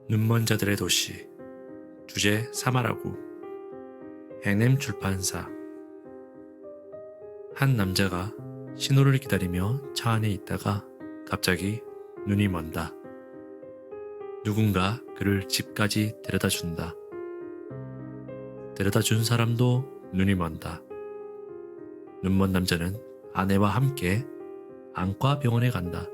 눈먼 자들의 도시. 주제 사마라구. 해냄 출판사. 한 남자가 신호를 기다리며 차 안에 있다가 갑자기 눈이 먼다. 누군가 그를 집까지 데려다 준다. 데려다 준 사람도 눈이 먼다. 눈먼 남자는 아내와 함께 안과 병원에 간다.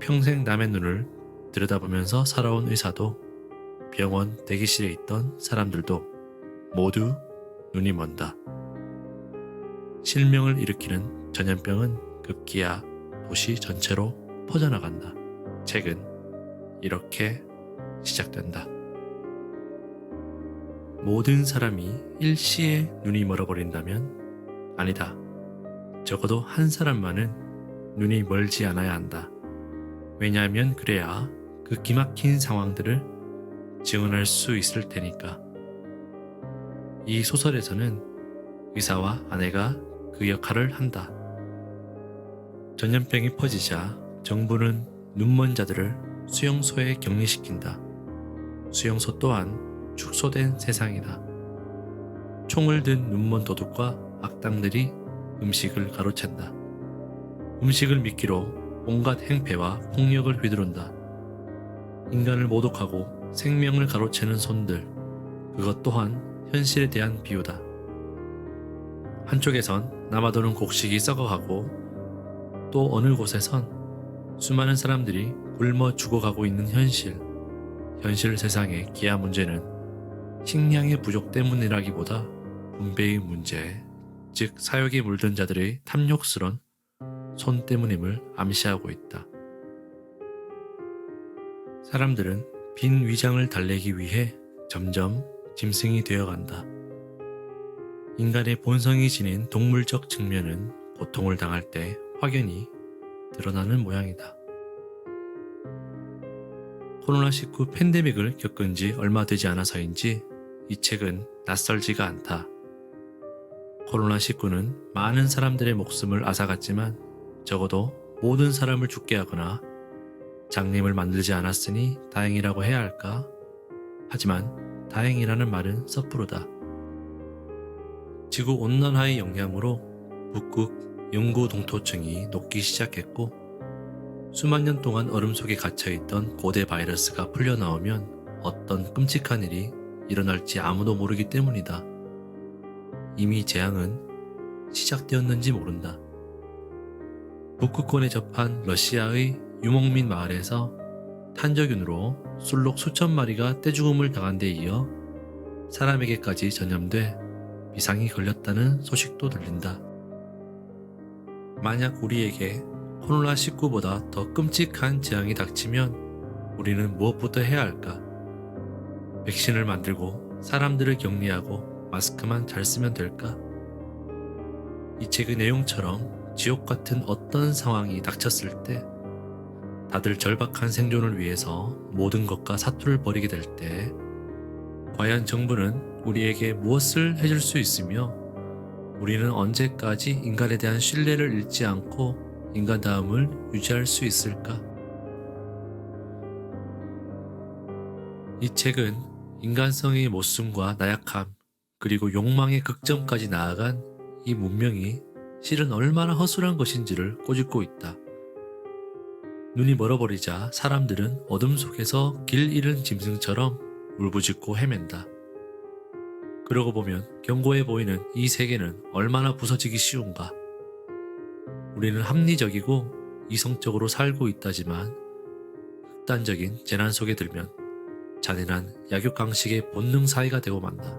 평생 남의 눈을 들여다보면서 살아온 의사도 병원 대기실에 있던 사람들도 모두 눈이 먼다. 실명을 일으키는 전염병은 급기야 도시 전체로 퍼져나간다. 책은 이렇게 시작된다. 모든 사람이 일시에 눈이 멀어버린다면 아니다. 적어도 한 사람만은 눈이 멀지 않아야 한다. 왜냐하면 그래야 그 기막힌 상황들을 증언할 수 있을 테니까. 이 소설에서는 의사와 아내가 그 역할을 한다. 전염병이 퍼지자 정부는 눈먼 자들을 수용소에 격리시킨다. 수용소 또한 축소된 세상이다. 총을 든 눈먼 도둑과 악당들이 음식을 가로챈다. 음식을 미끼로 온갖 행패와 폭력을 휘두른다. 인간을 모독하고 생명을 가로채는 손들, 그것 또한 현실에 대한 비유다. 한쪽에선 남아도는 곡식이 썩어가고 또 어느 곳에선 수많은 사람들이 굶어 죽어가고 있는 현실 세상의 기아 문제는 식량의 부족 때문이라기보다 분배의 문제, 즉 사욕에 물든 자들의 탐욕스런 손 때문임을 암시하고 있다. 사람들은 빈 위장을 달래기 위해 점점 짐승이 되어간다. 인간의 본성이 지닌 동물적 측면은 고통을 당할 때 확연히 드러나는 모양이다. 코로나19 팬데믹을 겪은 지 얼마 되지 않아서인지 이 책은 낯설지가 않다. 코로나19는 많은 사람들의 목숨을 앗아갔지만 적어도 모든 사람을 죽게 하거나 장님을 만들지 않았으니 다행이라고 해야 할까? 하지만 다행이라는 말은 섣부르다. 지구 온난화의 영향으로 북극 영구 동토층이 녹기 시작했고 수만 년 동안 얼음 속에 갇혀있던 고대 바이러스가 풀려나오면 어떤 끔찍한 일이 일어날지 아무도 모르기 때문이다. 이미 재앙은 시작되었는지 모른다. 북극권에 접한 러시아의 유목민 마을에서 탄저균으로 술록 수천 마리가 떼죽음을 당한 데 이어 사람에게까지 전염돼 비상이 걸렸다는 소식도 들린다. 만약 우리에게 코로나19보다 더 끔찍한 재앙이 닥치면 우리는 무엇부터 해야 할까? 백신을 만들고 사람들을 격리하고 마스크만 잘 쓰면 될까? 이 책의 내용처럼 지옥 같은 어떤 상황이 닥쳤을 때 다들 절박한 생존을 위해서 모든 것과 사투를 벌이게 될 때 과연 정부는 우리에게 무엇을 해줄 수 있으며 우리는 언제까지 인간에 대한 신뢰를 잃지 않고 인간다움을 유지할 수 있을까? 이 책은 인간성의 모순과 나약함 그리고 욕망의 극점까지 나아간 이 문명이 실은 얼마나 허술한 것인지를 꼬집고 있다. 눈이 멀어버리자 사람들은 어둠 속에서 길 잃은 짐승처럼 울부짖고 헤맨다. 그러고 보면 견고해 보이는 이 세계는 얼마나 부서지기 쉬운가. 우리는 합리적이고 이성적으로 살고 있다지만 극단적인 재난 속에 들면 잔인한 약육강식의 본능 사이가 되고 만다.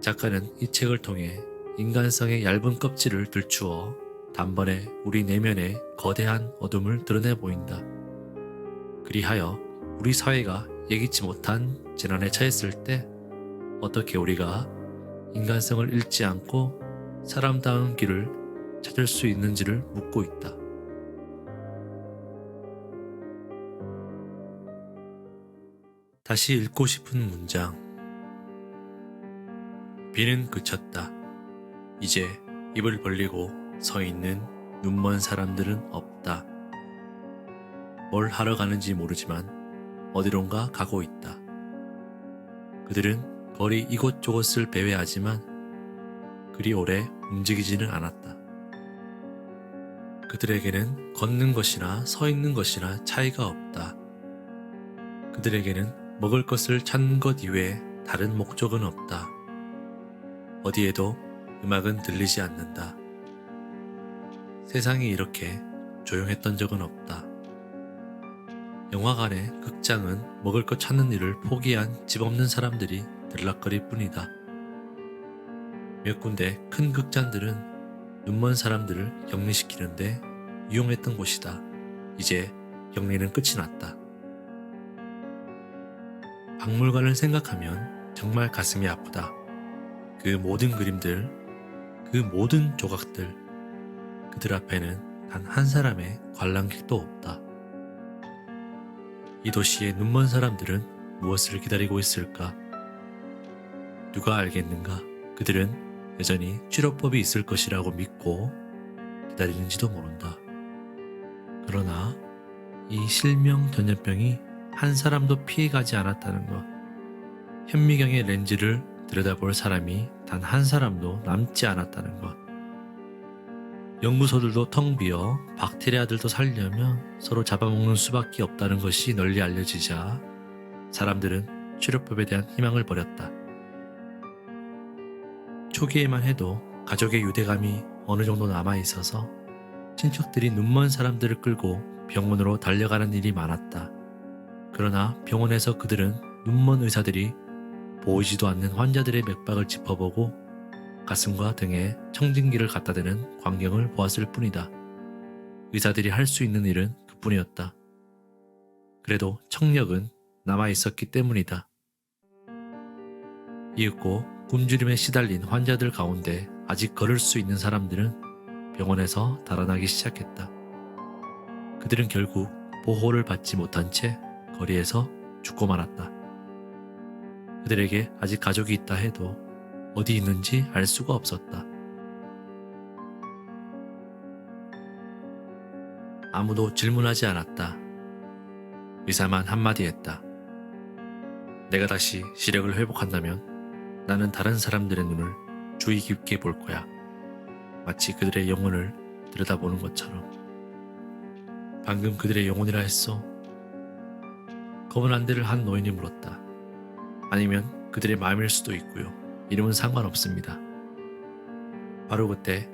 작가는 이 책을 통해 인간성의 얇은 껍질을 들추어 단번에 우리 내면의 거대한 어둠을 드러내 보인다. 그리하여 우리 사회가 예기치 못한 재난에 처했을 때 어떻게 우리가 인간성을 잃지 않고 사람다운 길을 찾을 수 있는지를 묻고 있다. 다시 읽고 싶은 문장. 비는 그쳤다. 이제 입을 벌리고 서 있는 눈먼 사람들은 없다. 뭘 하러 가는지 모르지만 어디론가 가고 있다. 그들은 거리 이곳저곳을 배회하지만 그리 오래 움직이지는 않았다. 그들에게는 걷는 것이나 서 있는 것이나 차이가 없다. 그들에게는 먹을 것을 찾는 것 이외에 다른 목적은 없다. 어디에도 음악은 들리지 않는다. 세상이 이렇게 조용했던 적은 없다. 영화관에 극장은 먹을 것 찾는 일을 포기한 집 없는 사람들이 들락거릴 뿐이다. 몇 군데 큰 극장들은 눈먼 사람들을 격리시키는데 유용했던 곳이다. 이제 격리는 끝이 났다. 박물관을 생각하면 정말 가슴이 아프다. 그 모든 그림들, 그 모든 조각들, 그들 앞에는 단 한 사람의 관람객도 없다. 이 도시의 눈먼 사람들은 무엇을 기다리고 있을까? 누가 알겠는가? 그들은 여전히 치료법이 있을 것이라고 믿고 기다리는지도 모른다. 그러나 이 실명 전염병이 한 사람도 피해가지 않았다는 것, 현미경의 렌즈를 들여다볼 사람이 단 한 사람도 남지 않았다는 것, 연구소들도 텅 비어 박테리아들도 살려면 서로 잡아먹는 수밖에 없다는 것이 널리 알려지자 사람들은 치료법에 대한 희망을 버렸다. 초기에만 해도 가족의 유대감이 어느 정도 남아있어서 친척들이 눈먼 사람들을 끌고 병원으로 달려가는 일이 많았다. 그러나 병원에서 그들은 눈먼 의사들이 보이지도 않는 환자들의 맥박을 짚어보고 가슴과 등에 청진기를 갖다 대는 광경을 보았을 뿐이다. 의사들이 할 수 있는 일은 그뿐이었다. 그래도 청력은 남아있었기 때문이다. 이윽고 굶주림에 시달린 환자들 가운데 아직 걸을 수 있는 사람들은 병원에서 달아나기 시작했다. 그들은 결국 보호를 받지 못한 채 거리에서 죽고 말았다. 그들에게 아직 가족이 있다 해도 어디 있는지 알 수가 없었다. 아무도 질문하지 않았다. 의사만 한마디 했다. 내가 다시 시력을 회복한다면 나는 다른 사람들의 눈을 주의 깊게 볼 거야. 마치 그들의 영혼을 들여다보는 것처럼. 방금 그들의 영혼이라 했어? 검은 안대를 한 노인이 물었다. 아니면 그들의 마음일 수도 있고요. 이름은 상관없습니다. 바로 그때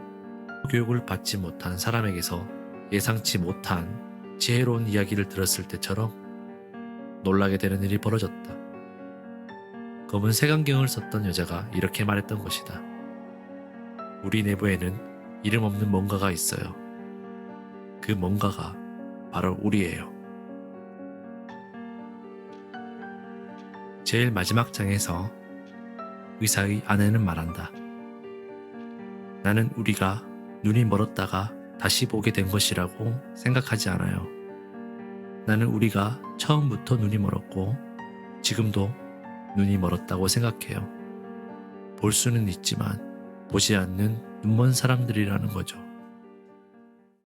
교육을 받지 못한 사람에게서 예상치 못한 지혜로운 이야기를 들었을 때처럼 놀라게 되는 일이 벌어졌다. 검은 색안경을 썼던 여자가 이렇게 말했던 것이다. 우리 내부에는 이름 없는 뭔가가 있어요. 그 뭔가가 바로 우리예요. 제일 마지막 장에서 의사의 아내는 말한다. 나는 우리가 눈이 멀었다가 다시 보게 된 것이라고 생각하지 않아요. 나는 우리가 처음부터 눈이 멀었고 지금도 눈이 멀었다고 생각해요. 볼 수는 있지만 보지 않는 눈먼 사람들이라는 거죠.